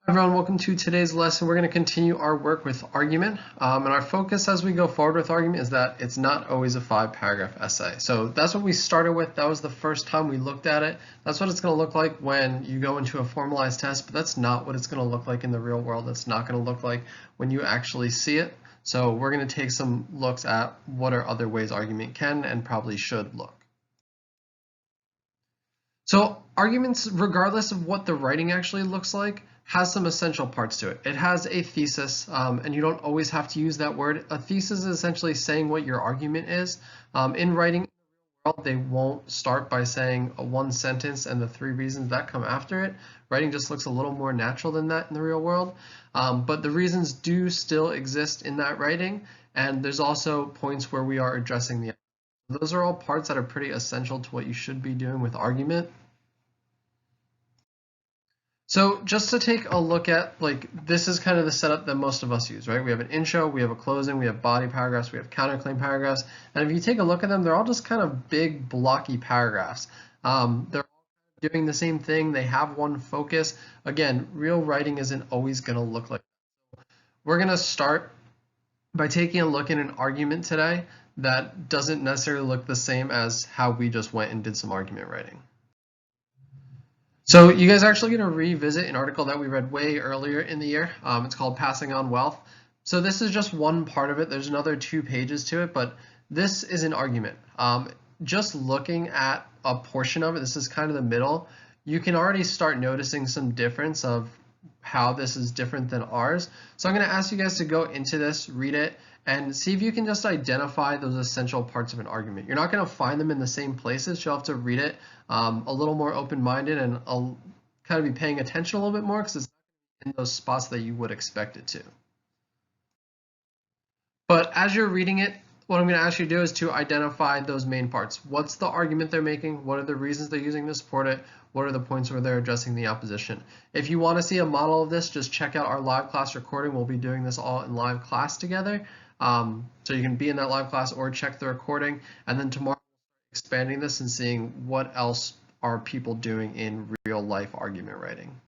Everyone, welcome to today's lesson. We're going to continue our work with argument. And our focus as we go forward with argument is that it's not always a 5-paragraph essay. So that's what we started with. That was the first time we looked at it. That's what it's going to look like when you go into a formalized test, but that's not what it's going to look like in the real world. That's not going to look like when you actually see it. So we're going to take some looks at what are other ways argument can and probably should look. So arguments, regardless of what the writing actually looks like, has some essential parts to it. It has a thesis, and you don't always have to use that word. A thesis is essentially saying what your argument is. In writing, they won't start by saying one sentence and the 3 reasons that come after it. Writing just looks a little more natural than that in the real world. But the reasons do still exist in that writing, and there's also points where we are addressing the. Those are all parts that are pretty essential to what you should be doing with argument. So just to take a look at, this is kind of the setup that most of us use, right? We have an intro, we have a closing, we have body paragraphs, we have counterclaim paragraphs. And if you take a look at them, they're all just kind of big, blocky paragraphs. They're all doing the same thing. They have one focus. Again, real writing isn't always going to look like that. We're going to start by taking a look at an argument today that doesn't necessarily look the same as how we just went and did some argument writing. So you guys are actually going to revisit an article that we read way earlier in the year. It's called Passing on Wealth. So this is just one part of it. There's another 2 pages to it, but this is an argument. Just looking at a portion of it, this is kind of the middle, you can already start noticing some difference of how this is different than ours. So I'm going to ask you guys to go into this, read it, and see if you can just identify those essential parts of an argument. You're not going to find them in the same places. You'll have to read it a little more open-minded and kind of be paying attention a little bit more because it's in those spots that you would expect it to. But as you're reading it, what I'm going to ask you to do is to identify those main parts. What's the argument they're making? What are the reasons they're using to support it? What are the points where they're addressing the opposition? If you want to see a model of this, just check out our live class recording. We'll be doing this all in live class together. So you can be in that live class or check the recording. And then tomorrow, expanding this and seeing what else are people doing in real life argument writing.